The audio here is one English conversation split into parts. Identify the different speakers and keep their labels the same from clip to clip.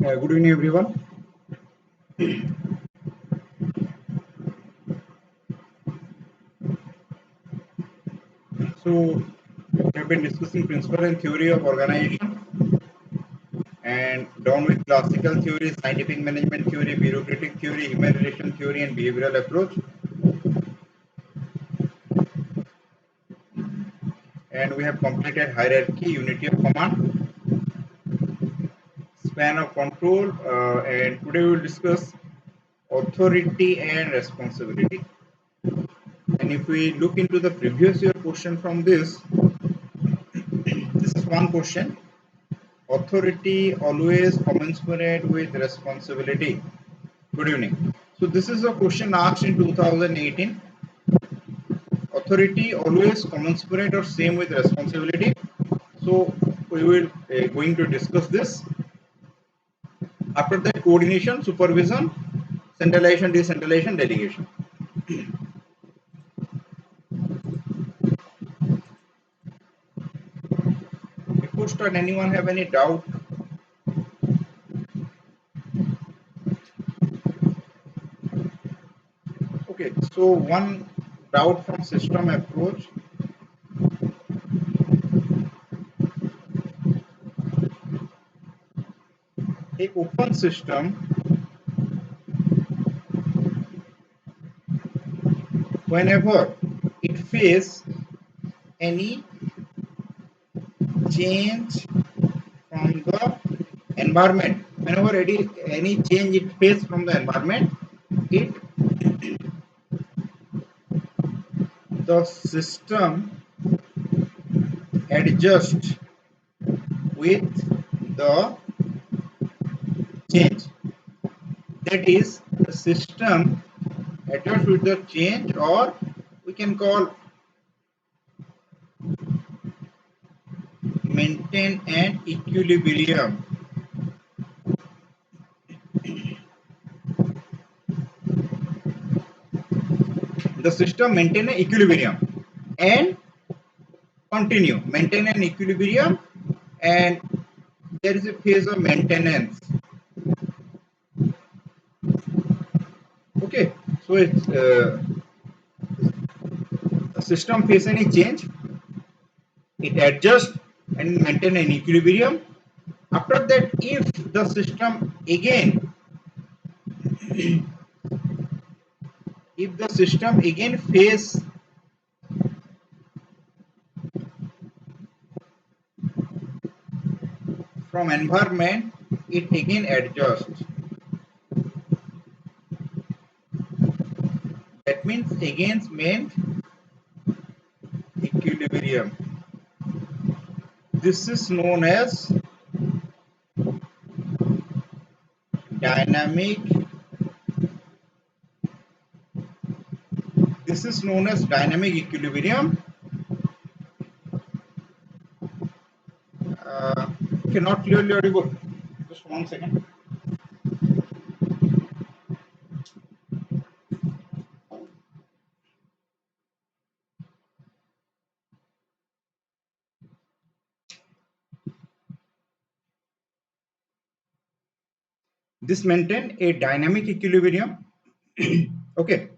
Speaker 1: Good evening, everyone. So, we have been discussing principle and theory of organization, and down with classical theory, scientific management theory, bureaucratic theory, human relation theory, and behavioral approach. And we have completed hierarchy, unity of command, span of control, and today we will discuss authority and responsibility. And if we look into the previous year question from this is one question. Authority always commensurate with responsibility. Good evening. So this is a question asked in 2018. Authority always commensurate or same with responsibility. So we will going to discuss this. After that, coordination, supervision, centralization, decentralization, delegation. Before start, anyone have any doubt? Okay, so one doubt from system approach. A open system, whenever it faces any change from the environment, whenever any change it faces from the environment, it the system adjusts with the change. That is, the system adjusts with the change, or we can call maintain an equilibrium. The system maintain an equilibrium and maintain an equilibrium, and there is a phase of maintenance. Okay, so it's the system face any change, it adjusts and maintain an equilibrium. After that, if the system again if the system again face from environment, it again adjusts. That means against main equilibrium. This is known as dynamic. This is known as dynamic equilibrium. Okay, not clearly audible. Just 1 second. This maintain a dynamic equilibrium. Okay,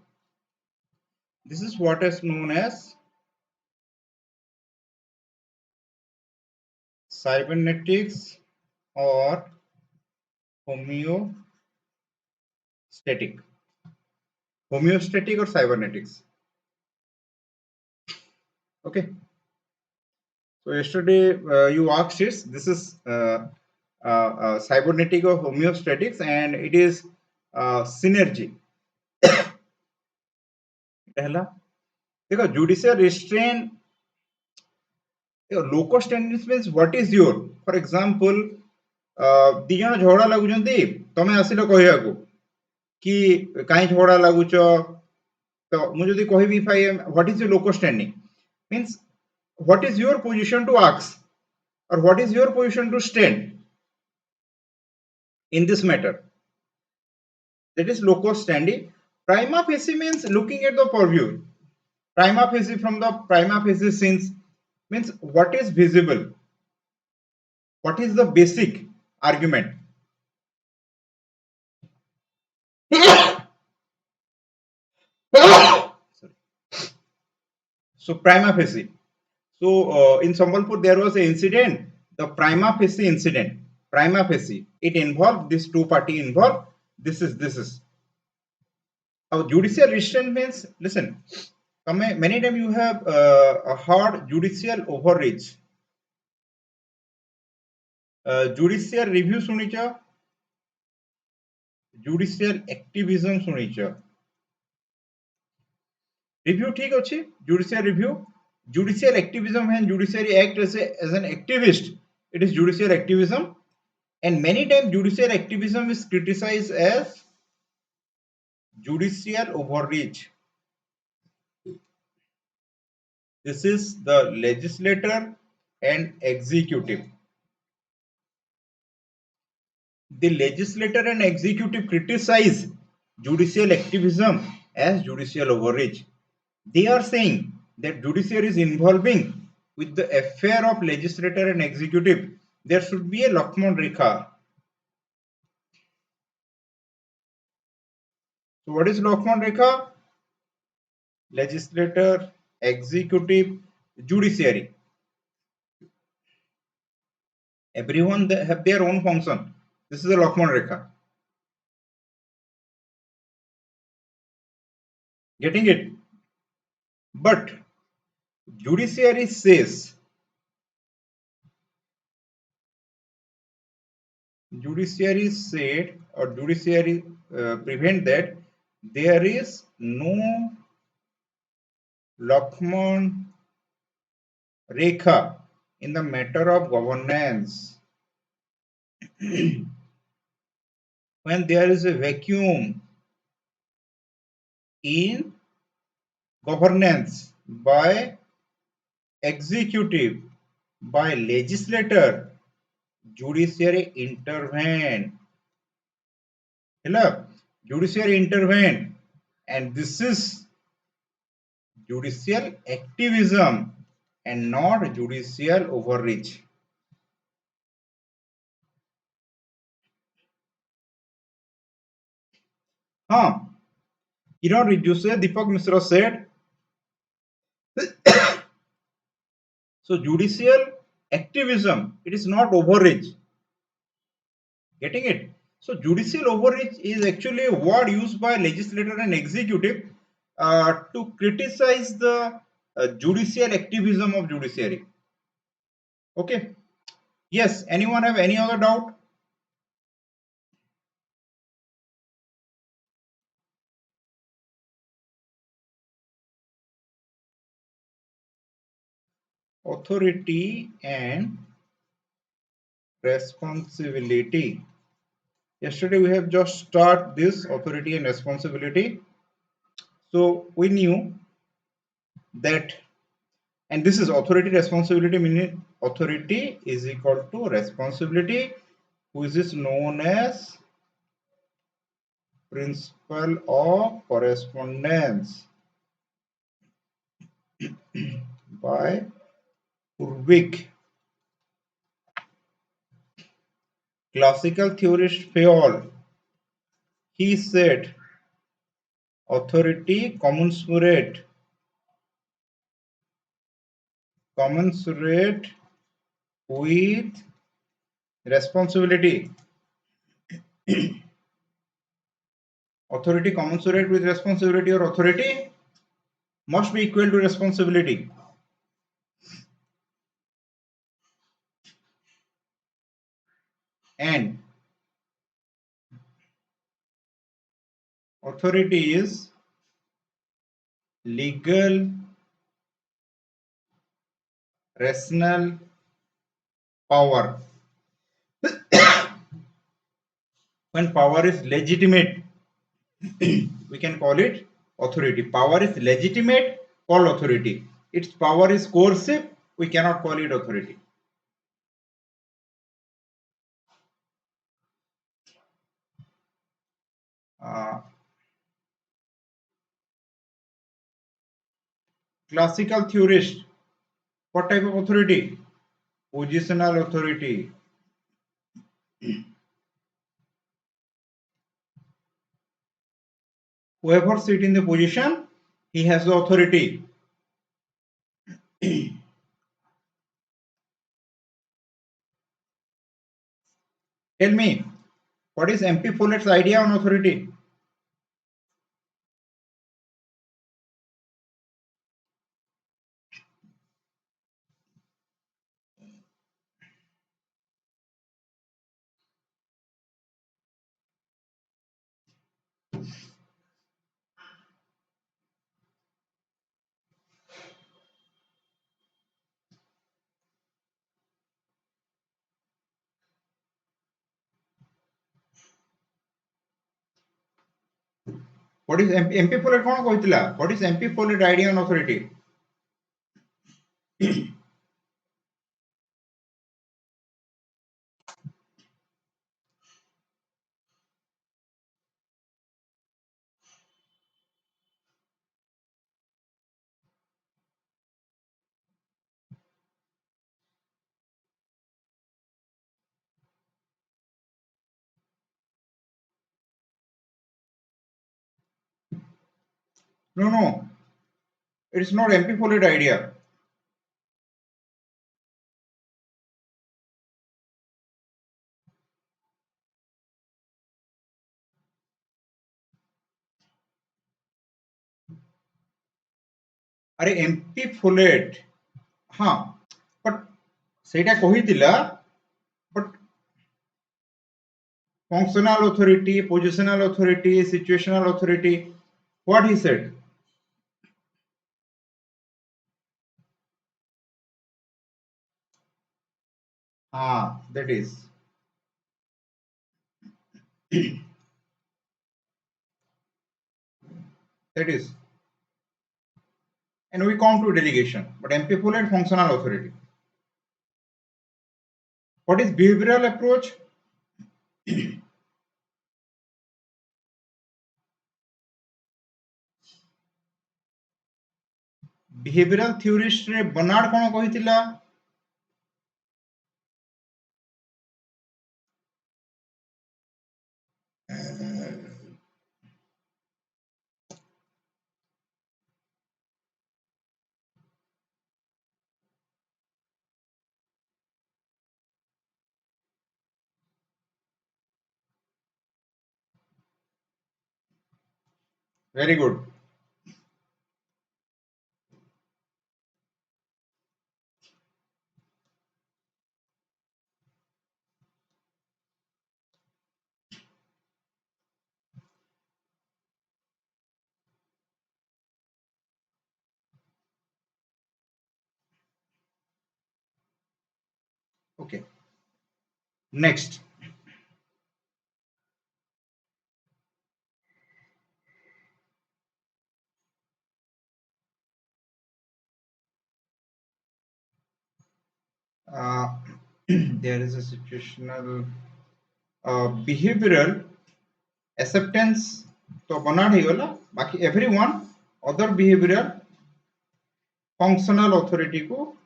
Speaker 1: this is what is known as cybernetics or homeostatic. Homeostatic or cybernetics. Okay, so yesterday you asked this. This is cybernetic or homeostatics, and it is synergy. देखो judicial restraint, local standards means what is your, for example, ଦି ଜଣ ଝଗଡ଼ା ଲାଗୁଛନ୍ତି, ତମେ ଆସିଲ କହିବାକୁ କି କାହିଁ ଝଗଡ଼ା ଲାଗୁଛ, ତ ମୁଁ ଯଦି କହିବି if I am, what is your local standing means what is your position to ask or what is your position to stand in this matter. That is local standing. Prima facie means looking at the purview. Prima facie, from the prima facie sense, means what is visible, what is the basic argument. Sorry. So prima facie. So in Sambalpur there was an incident, the prima facie incident. Prima facie. It involved this two party involved. This is. Judicial restraint means, listen, many times you have a hard judicial overreach. Judicial review सुनिचा, judicial activism सुनिचा. Review ठीक अच्छी, judicial review, judicial activism when judiciary act as an activist, it is judicial activism, and many times judicial activism is criticized as judicial overreach. This is the legislator and executive. The legislature and executive criticize judicial activism as judicial overreach. They are saying that judiciary is involving with the affair of legislature and executive. There should be a Lakshman Rekha. So what is Lakshman Rekha? Legislature, executive, judiciary. Everyone have their own function. This is a Lakshman Rekha. Getting it? But judiciary says, judiciary said, or judiciary prevent that there is no Lakshman Rekha in the matter of governance. When there is a vacuum in governance by executive, by legislator, judiciary intervene. Hello? Judiciary intervene, and this is judicial activism and not judicial overreach. Reducer Deepak Misra said, so judicial activism, it is not overreach. Getting it? So judicial overreach is actually a word used by legislator and executive to criticize the judicial activism of judiciary. Okay. Yes. Anyone have any other doubt? Authority and responsibility. Yesterday we have just started this authority and responsibility. So we knew that, and this is authority responsibility, meaning authority is equal to responsibility, which is known as principle of correspondence by Purvik. Classical theorist Fayol, he said authority commensurate with responsibility. Authority commensurate with responsibility, or authority must be equal to responsibility. And authority is legal, rational power. When power is legitimate, we can call it authority. Power is legitimate, called authority. Its power is coercive, we cannot call it authority. Classical theorist, what type of authority? Positional authority. whoever sit in the position, he has the authority. Tell me, what is MP Follett's idea on authority? What is MP Follett कौन कहला? What is MP Follett idea on authority? No, no, it's not MP Follett idea. अरे MP Follett, हाँ, but ସେଇଟା କହିଥିଲା, but functional authority, positional authority, situational authority, what he said? That is. That is. And we come to delegation, but MP Follett functional authority. What is behavioral approach? Behavioral theorist रे Bernard कौन कहिथिला? Very good. Okay. Next. There is a situational behavioral acceptance तो Bernard ही गला. बाकी everyone other behavioral functional authority को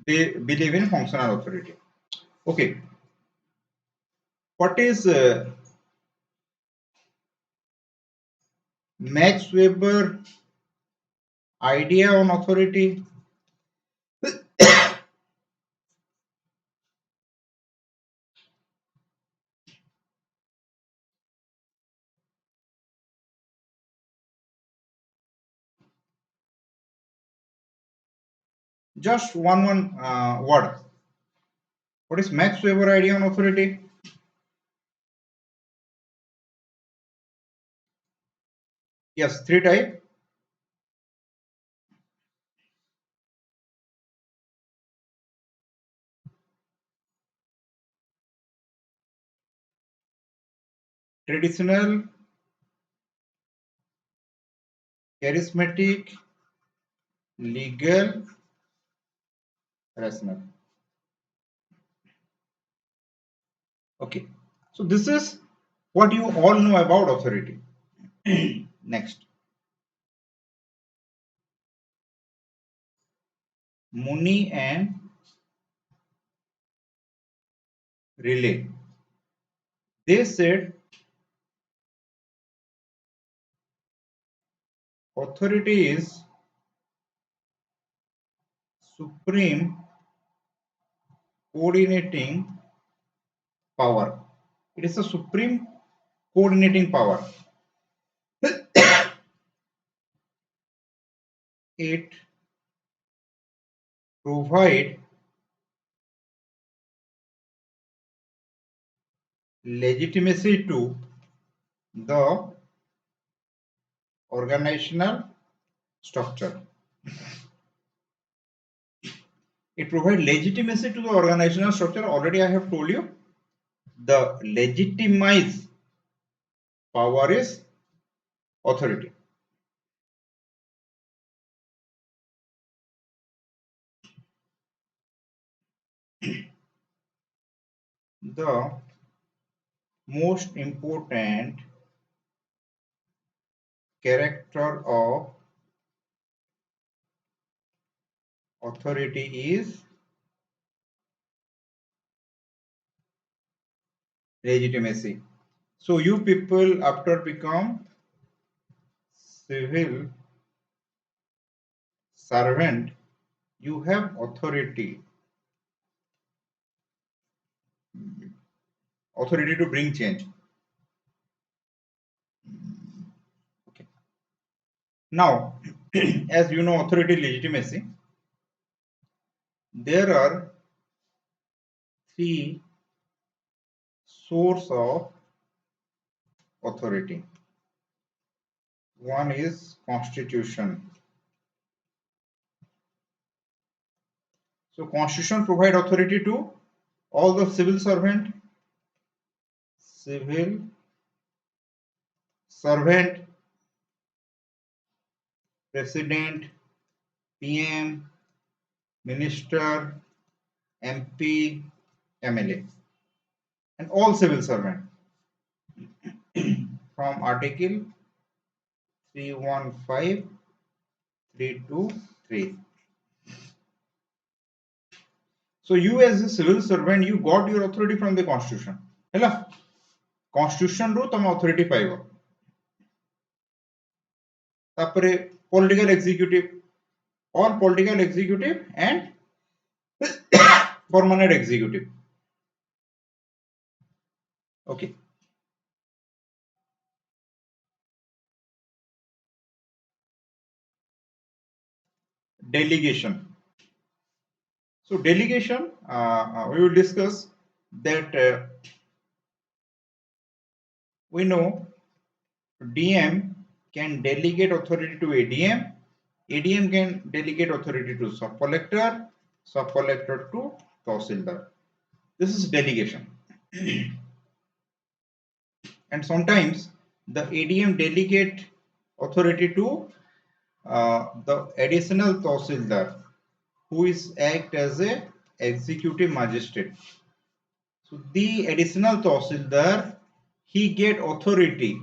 Speaker 1: they believe in functional authority. Okay. What is Max Weber idea on authority? Just one word. What is Max Weber idea on authority? Yes, three type. Traditional, charismatic, legal, rational. Okay. So this is what you all know about authority. Next. Mooney and Riley. They said authority is supreme coordinating power. It is a supreme coordinating power. It provide legitimacy to the organizational structure. It provides legitimacy to the organizational structure. Already I have told you the legitimize power is authority. The most important character of authority is legitimacy. So you people after become civil servant, you have authority to bring change. Okay. Now, as you know, authority legitimacy, there are three source of authority. One is constitution. So constitution provide authority to all the civil servant, president, PM, minister, MP, MLA, and all civil servant from Article 315, 323. So you as a civil servant, you got your authority from the constitution. Hela constitution ru tama authority paibo. Tapare political executive, all political executive and permanent executive. Okay. Delegation. So delegation, we will discuss that we know DM can delegate authority to ADM, ADM can delegate authority to sub-collector, sub-collector to Tahsildar. This is delegation. And sometimes the ADM delegate authority to the additional Tahsildar, who is act as a executive magistrate. So the additional Tahsildar, he get authority.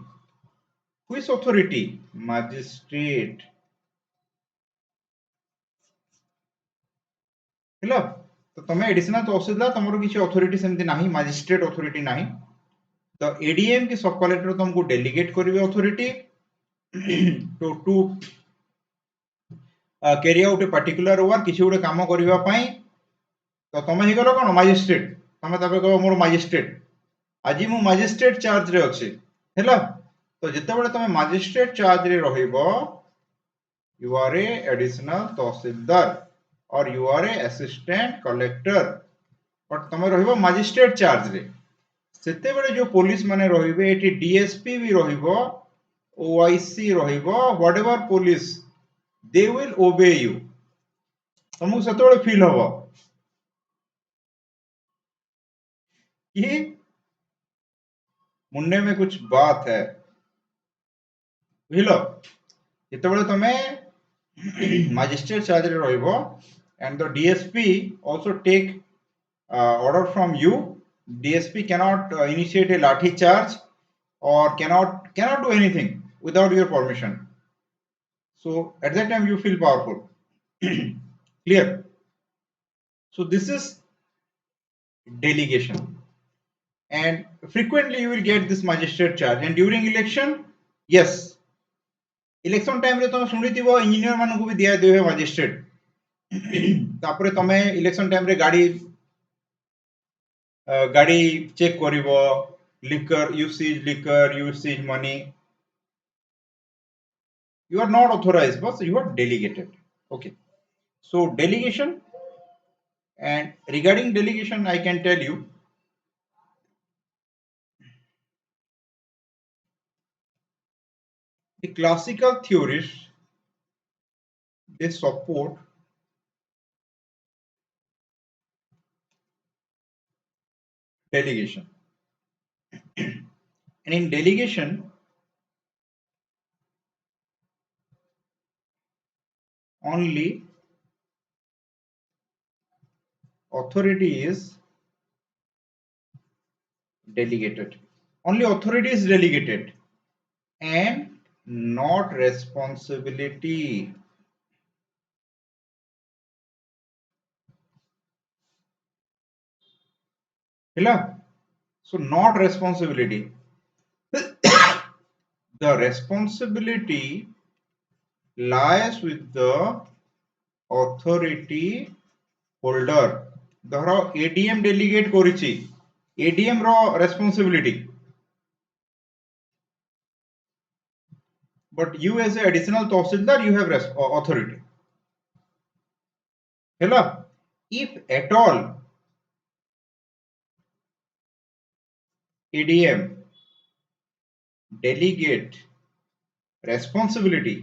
Speaker 1: Who is authority? Magistrate. Hello. तो तमे additional तहसीलदार तमरो किसी authority सेमती नाही, magistrate authority नाही. तो ADM की सब collector तुमको डेलीगेट करिवे authority to carry out a particular work, किसी गोटे काम करबा पई. तो तमे हे गलो कोन मजिस्ट्रेट, तमे तबे कहो मोर मजिस्ट्रेट, आज मु मजिस्ट्रेट चार्ज रे अछि. हेला तो जते बेले तमे मजिस्ट्रेट चार्ज रे रहिबो, you are a additional tehsildar or you are a assistant collector, but तमे रहिबो मजिस्ट्रेट चार्ज रे. सेते बेले जो पुलिस माने रहिबे, एटी डीएसपी भी रहिबो, ओआईसी रहिबो, whatever police, they will obey you. तमु सेते बेले फील होबो कि मुंडे में कुछ बात है. बुझलो जते बेले तमे मजिस्ट्रेट चार्ज रे रहिबो and the DSP also take order from you. DSP cannot initiate a lathi charge or cannot do anything without your permission. So at that time you feel powerful. Clear? So this is delegation, and frequently you will get this magistrate charge. And during election, yes, election time रे तुम सुनिथिबो engineer मानकु भी दिया देवे magistrate तापरे तमे election time रे गाड़ी check करिवो liquor usage money you are not authorized but you are delegated. Okay, so delegation, and regarding delegation I can tell you the classical theorists, they support delegation, and in delegation only authority is delegated, only authority is delegated and not responsibility. Hela? So not responsibility. The responsibility lies with the authority holder. ধর ADM delegate করেছি, ADM র responsibility, but you as a additional তহসিলদার you have authority. ହେଲା? If at all ADM delegate responsibility,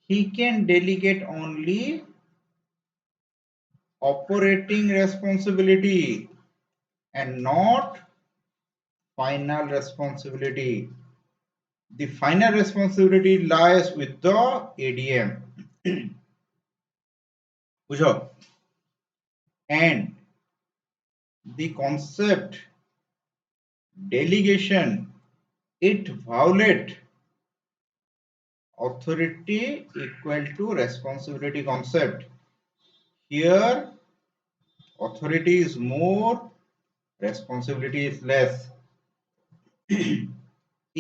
Speaker 1: he can delegate only operating responsibility and not final responsibility. The final responsibility lies with the ADM. বুঝো? And the concept delegation, it violate authority equal to responsibility concept. Here authority is more, responsibility is less.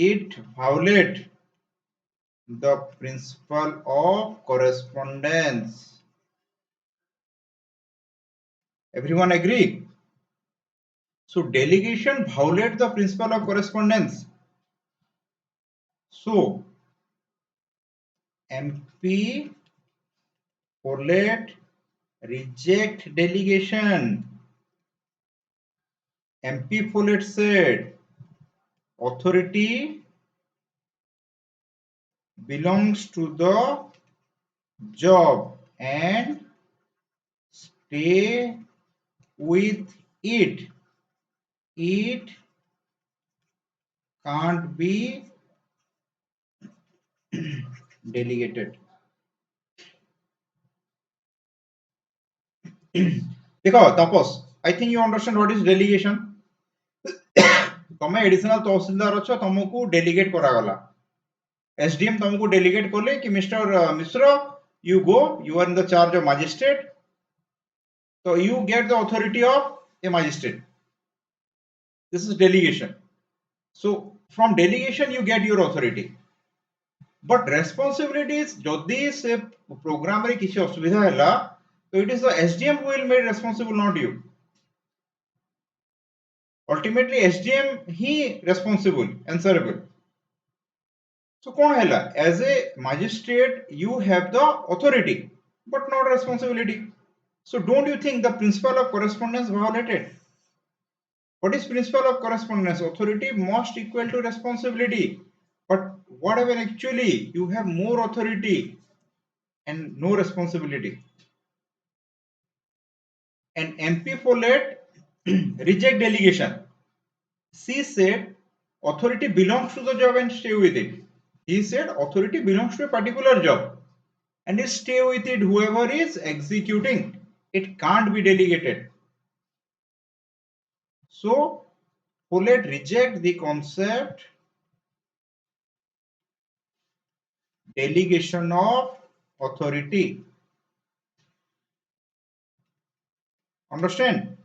Speaker 1: It violate the principle of correspondence. Everyone agree? So delegation violate the principle of correspondence. So MP Folate reject delegation. MP Folate said authority belongs to the job and stay with it. It can't be delegated. देखो तापस, I think you understand what is delegation. तमे additional तहसीलदार अच्छो, तुमको delegate करा गला, SDM तुमको delegate करले कि mister Mishra you go, you are in the charge of magistrate, so you get the authority of a magistrate. This is delegation. So from delegation you get your authority, but responsibility is jodi se program रे किसी असुविधा हैला, so it is the SDM who will made responsible, not you. Ultimately SDM he responsible, answerable. So कौन हैला? As a magistrate you have the authority but not responsibility. So don't you think the principle of correspondence violated? What is principle of correspondence? Authority must equal to responsibility, but whatever actually you have more authority and no responsibility. And MP Follett reject delegation. She said authority belongs to the job and stay with it. He said authority belongs to a particular job and is stay with it whoever is executing. It can't be delegated. So Follett reject the concept delegation of authority. Understand?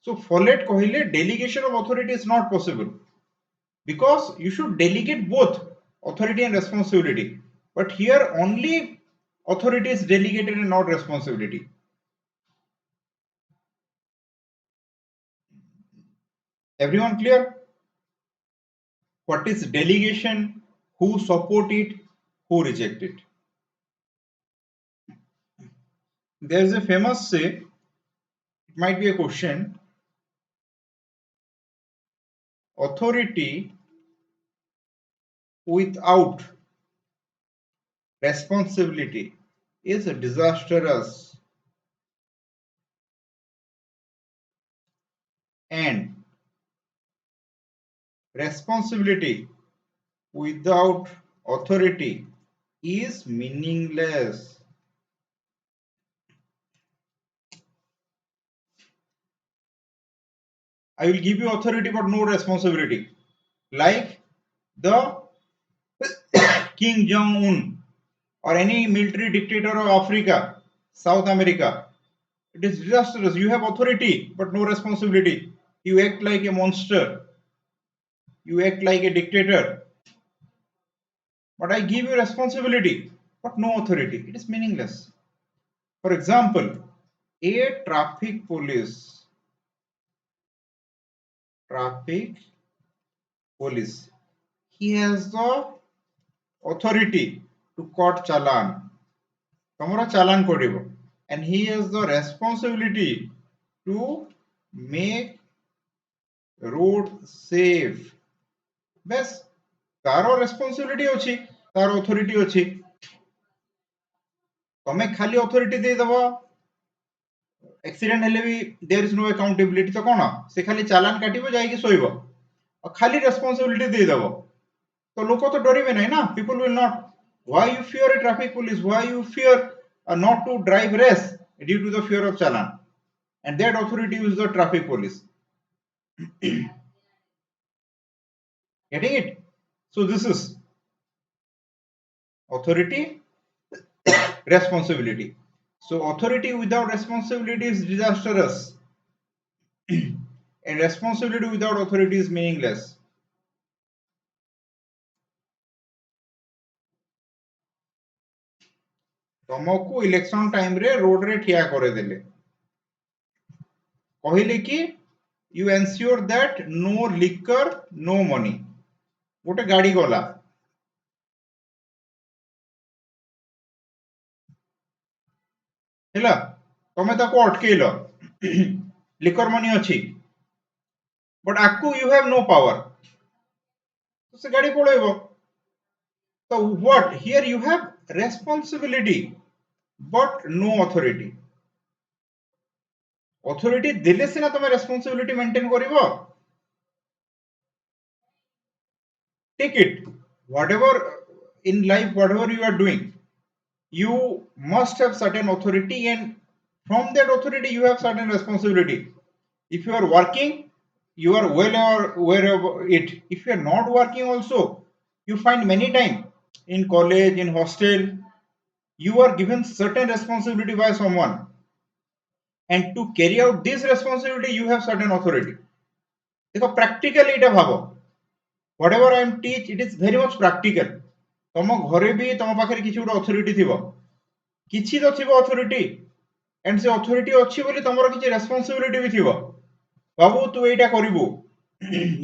Speaker 1: So Follett कहले delegation of authority is not possible. because you should delegate both authority and responsibility. But here only authority is delegated and not responsibility. Everyone clear? What is delegation? Who support it? Who reject it? There is a famous say, it might be a question, authority without responsibility is disastrous, and responsibility without authority is meaningless. I will give you authority but no responsibility. Like the King Jong-un or any military dictator of Africa, South America. It is disastrous. You have authority but no responsibility. You act like a monster. You act like a dictator. But I give you responsibility but no authority. It is meaningless. For example, a traffic police, he has the authority to cut challan. Tomorrow challan koribo. And he has the responsibility to make road safe. Bes taro responsibility अछि, तारो authority अछि. तमे खाली authority दे दबो, accident हेले भी there is no accountability तो कोन से खाली चालान काटिबो जाई कि सोइबो और खाली responsibility दे दबो तो लोक तो डरिबे नै ना. People will not. Why you fear a traffic police? Why you fear not to drive race due to the fear of challan? And that authority is the traffic police. Getting it? So this is authority, responsibility. So authority without responsibility is disastrous, and responsibility without authority is meaningless. तुमको election time रे road रे ठिया करे देले, कहले कि you ensure that no liquor, no money. गोटे गाड़ी गला, हेला तमे ताको अटकेलो, लिकर मनी अछि, but आकु you have no power, तो से गाड़ी पळेबो. So what? Here you have responsibility but no authority. Authority देले सिना तमे responsibility maintain करिवो. Take it, whatever in life, whatever you are doing, you must have certain authority, and from that authority you have certain responsibility. If you are working, you are well aware of it. If you are not working also, you find many time in college, in hostel, you are given certain responsibility by someone, and to carry out this responsibility you have certain authority. देखो practically এটা ভাবো, whatever I am teach, it is very much practical. तम घरे भी तम पाखरे किछि गोटे अथॉरिटी थिबो, किछि तो थिबो अथॉरिटी, एंड से अथॉरिटी अछि बोली तमरो किछि रेस्पोंसिबिलिटी भी थिबो. बाबू तू एटा करिवो,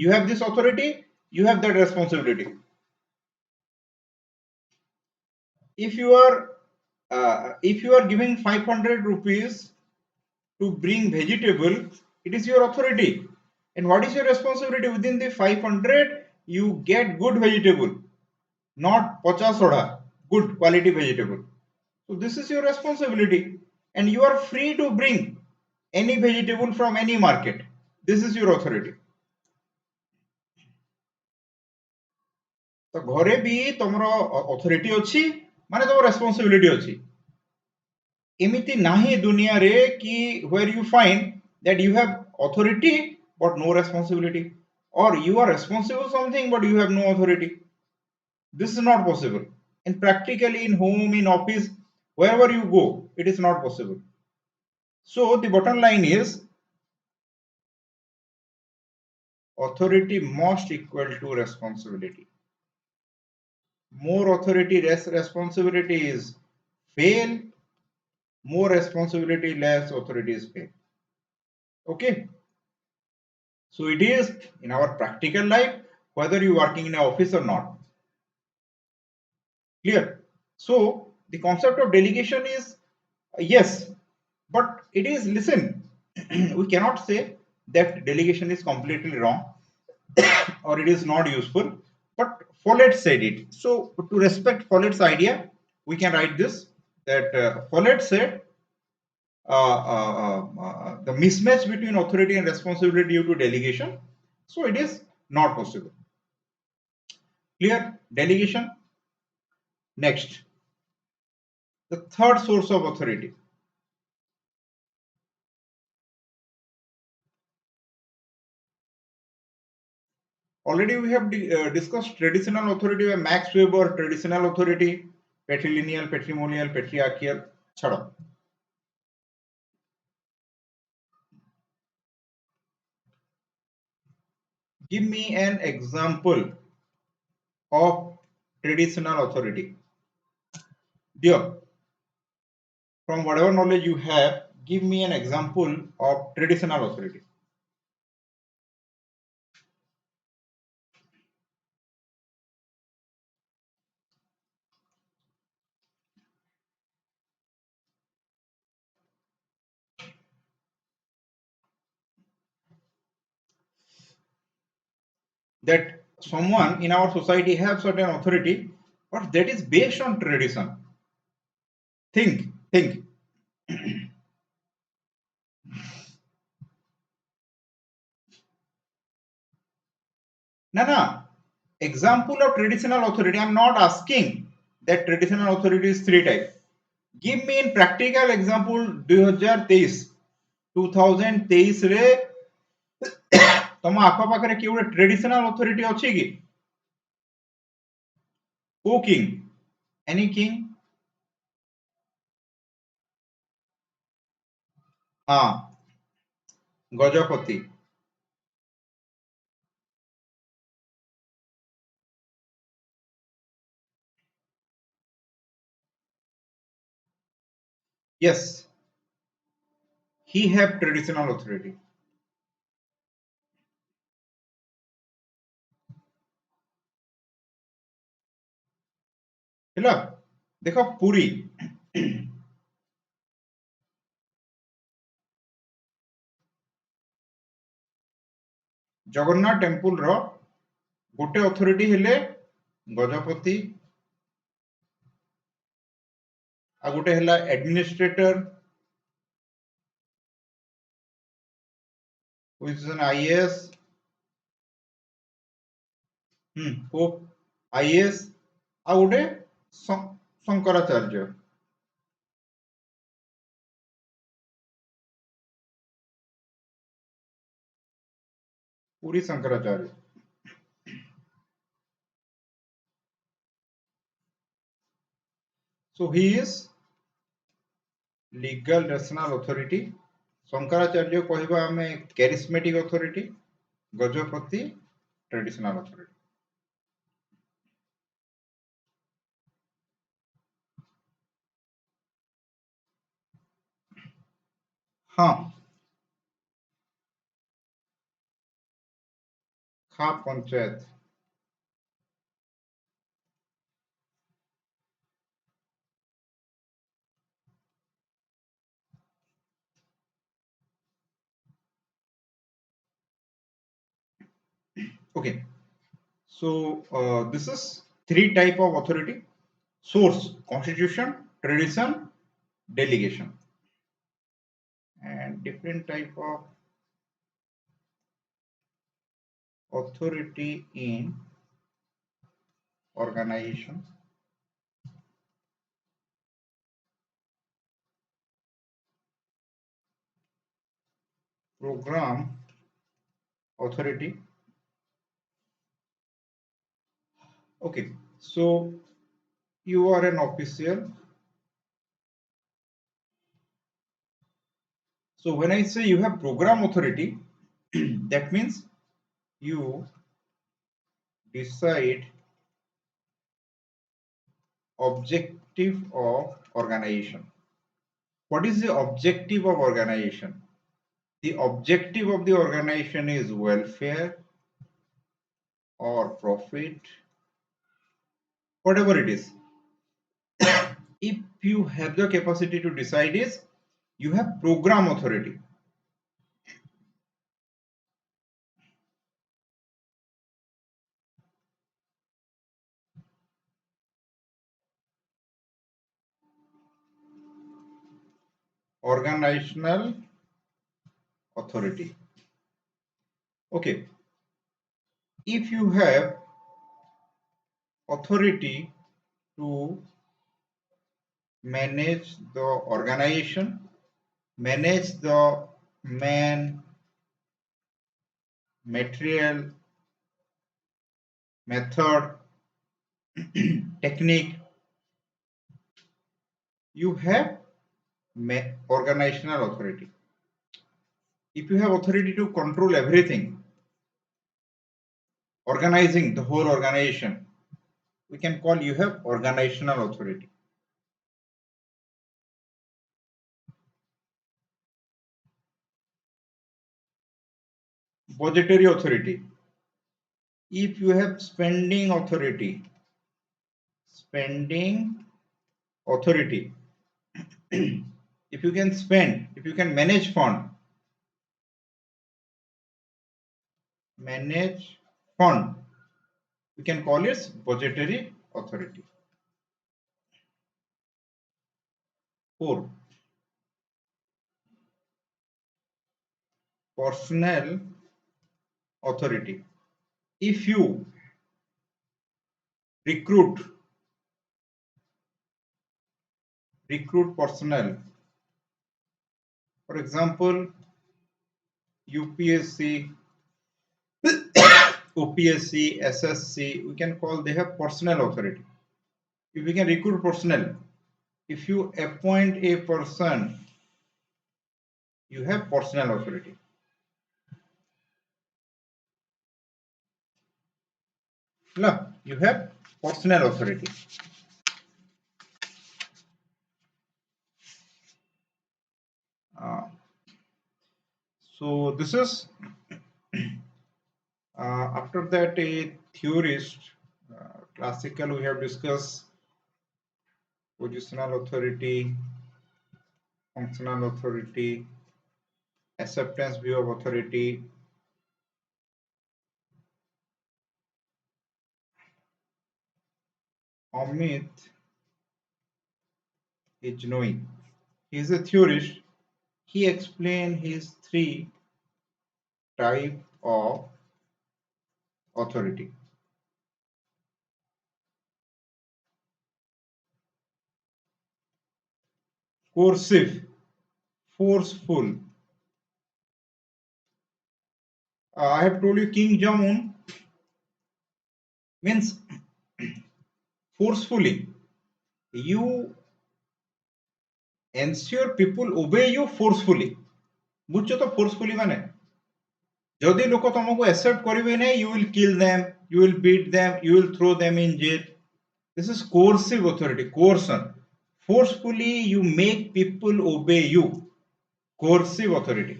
Speaker 1: you have this authority, you have that responsibility. If you are giving 500 rupees to bring vegetable, it is your authority. And what is your responsibility? Within the 500 you get good vegetable, not 50 soda, good quality vegetable. So this is your responsibility, and you are free to bring any vegetable from any market. This is your authority. तो घरे भी तमरो authority अछि माने तमरो responsibility अछि. एमिति नाही दुनिया रे कि where you find that you have authority but no responsibility, or you are responsible something but you have no authority. This is not possible. And practically in home, in office, wherever you go, it is not possible. So the bottom line is authority must equal to responsibility. More authority, less responsibility is fail. More responsibility, less authority is fail. Okay. So it is in our practical life, whether you working in an office or not. Clear? So the concept of delegation is yes, but it is, listen, we cannot say that delegation is completely wrong or it is not useful, but Follett said it. So to respect Follett's idea, we can write this, that Follett said the mismatch between authority and responsibility due to delegation. So it is not possible. Clear? Delegation. Next, the third source of authority. Already we have discussed traditional authority by Max Weber, traditional authority, patrilineal, patrimonial, patriarchal. Chhado. Give me an example of traditional authority. Dear, from whatever knowledge you have, give me an example of traditional authority. That someone in our society have certain authority, but that is based on tradition. Think. No. Example of traditional authority. I'm not asking that traditional authority is three types. Give me in practical example 2023 रे तम आखा पाखरे कि गोटे traditional authority अछि कि को king any king हाँ Gajapati yes he have traditional authority ହେଲା देखो पुरी जगन्नाथ टेम्पल रो गोटे अथॉरिटी हेले गजपति आ गोटे हेला administrator which is an IAS Pope IAS आ गोटे Shankaracharya Puri Shankaracharya so he is legal rational authority Shankaracharya कहबा हमें charismatic authority Gajapati traditional authority हाँ खा panchayat okay so this is three type of authority source constitution tradition delegation and different type of authority in organization program authority okay so you are an official so when I say you have program authority that means you decide objective of organization. What is the objective of organization? The objective of the organization is welfare or profit, whatever it is. If you have the capacity to decide is, you have program authority. Organizational authority. Okay. If you have authority to manage the organization, manage the man, material, method, technique, you have organizational authority. If you have authority to control everything, organizing the whole organization, we can call you have organizational authority. Budgetary authority. If you have spending authority, if you can spend, if you can manage fund, we can call it budgetary authority. 4. Personnel authority. If you recruit personnel, for example, UPSC, OPSC, SSC, we can call they have personnel authority. If we can recruit personnel, if you appoint a person, you have personnel authority. No, you have personnel authority. So this is after that a theorist, classical we have discussed positional authority, functional authority, acceptance view of authority. Amit Ijnoi, he is a theorist. He explained his 3 type of authority. Coercive, forceful. I have told you King Jong-un means forcefully. You ensure people obey you forcefully. বুঝছো তো forcefully মানে যদি লোক তোমাকে accept করিবে নাই, you will kill them, you will beat them, you will throw them in jail. This is coercive authority, coercion. Forcefully you make people obey you. Coercive authority.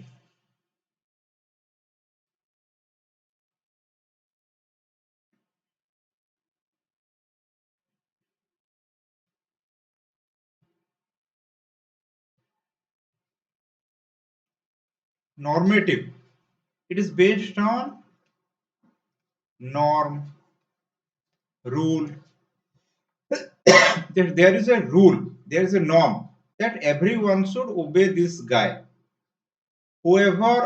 Speaker 1: Normative. It is based on norm, rule. There is a rule, there is a norm that everyone should obey this guy. Whoever,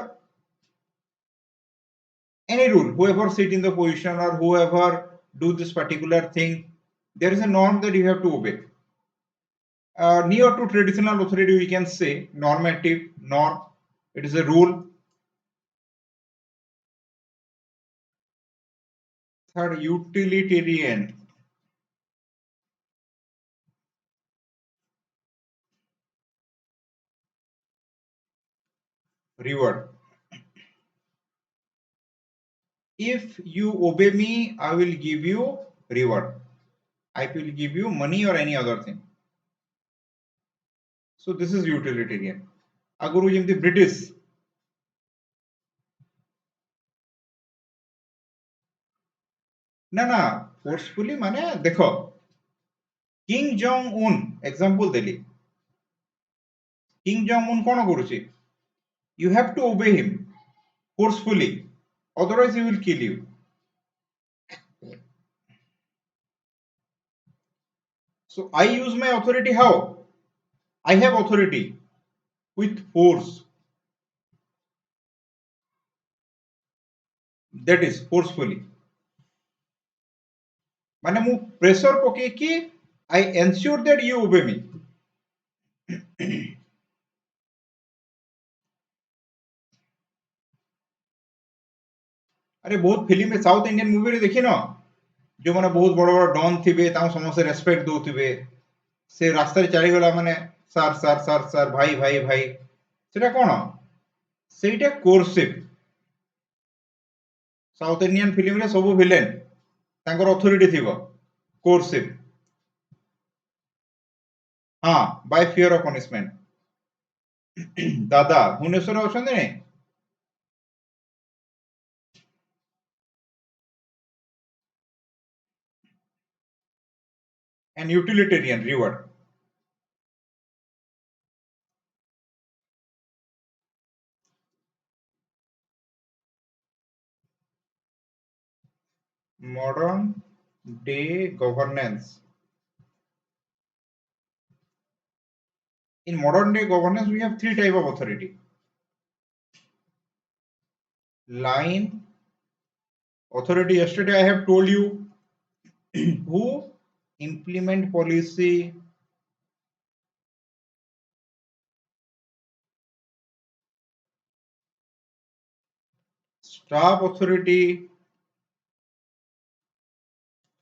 Speaker 1: any rule, whoever sit in the position or whoever do this particular thing, there is a norm that you have to obey. Near to traditional authority, we can say normative, norm. It is a rule. Third, utilitarian. Reward. if you obey me, I will give you reward. I will give you money or any other thing. So this is utilitarian. Aguru jemti British ना forcefully माने देखो king Jong Un example देली king Jong Un कोन करूची you have to obey him forcefully otherwise he will kill you. So I use my authority how? I have authority with force, that is forcefully माने मु pressure पके कि I ensure that you obey me. अरे बहुत film में south Indian movie रे देखी न जो माने बहुत बड़ बड़ डॉन थिबे ता समस्त रेस्पेक्ट दोथिबे से रास्ता रे चली गला माने सर सर सर सर भाई भाई भाई सेटा कोन सेटा कोर्सिव साउथ इंडियन फिल्म रे सब विलेन तांकर अथॉरिटी थिबो कोर्सिव हां बाय फियर ऑफ पनिशमेंट दादा भुवनेश्वर अछन ने and utilitarian reward modern day governance. In modern day governance we have three type of authority: line authority. Yesterday I have told you who implement policy, staff authority,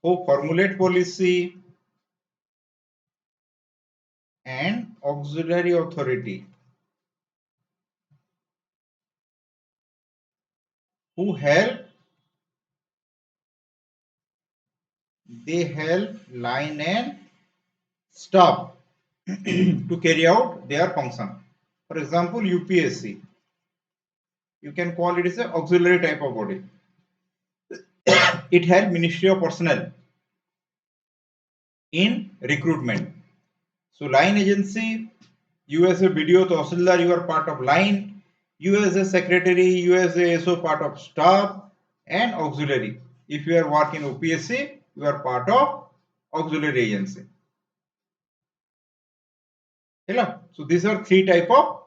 Speaker 1: who formulate policy, and auxiliary authority who help line and staff to carry out their function. For example, UPSC, you can call it as an auxiliary type of body. It helps Ministry of Personnel in recruitment. So line agency, you as a video Tahsildar, you are part of line, you as a secretary, you as a SO part of staff, and auxiliary. If you are working OPSC, you are part of auxiliary agency. So these are three type of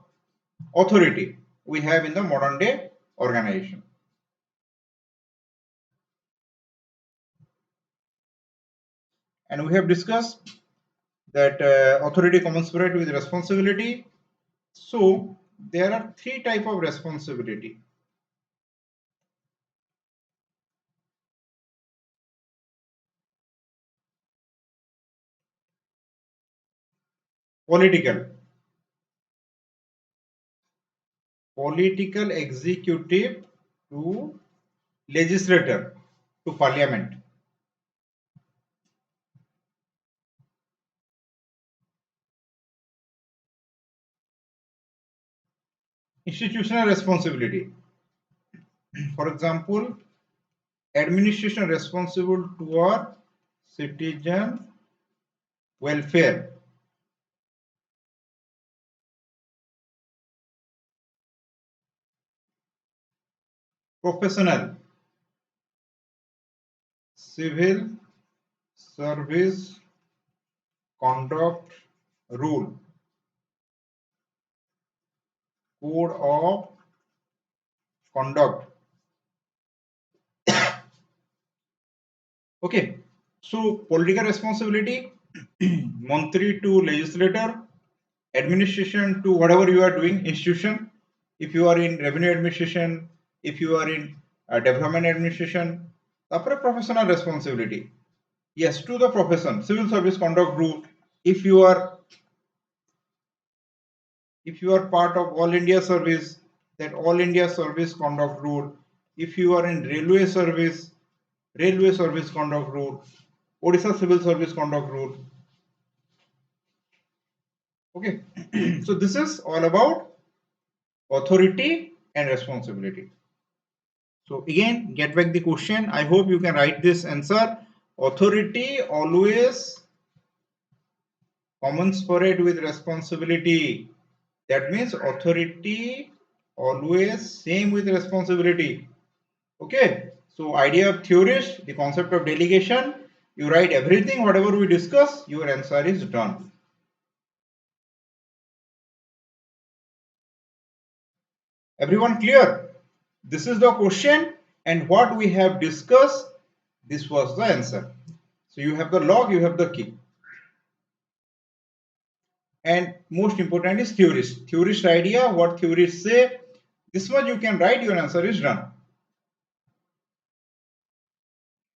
Speaker 1: authority we have in the modern day organization. And we have discussed that authority commensurate with responsibility. So there are three type of responsibility. Political executive to legislator to parliament. Institutional responsibility. For example, administration responsible toward citizen welfare. Professional, civil service conduct rule, code of conduct. Okay, so political responsibility, mantri to legislator, administration to whatever you are doing, institution. If you are in revenue administration, if you are in development administration, tapore professional responsibility. Yes, to the profession, civil service conduct rule. If you are part of all India service, that all India service conduct rule. if you are in railway service conduct rule, Odisha civil service conduct rule. Okay, so this is all about authority and responsibility. So again, get back the question. I hope you can write this answer. Authority always commensurate with responsibility. That means authority always same with responsibility. Okay. So idea of theorist, the concept of delegation, you write everything, whatever we discuss, your answer is done. Everyone clear? This is the question and what we have discussed, this was the answer. So you have the log, you have the key. And most important is theorist. Theorist idea, what theorists say, this much you can write, your answer is done.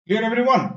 Speaker 1: Clear everyone?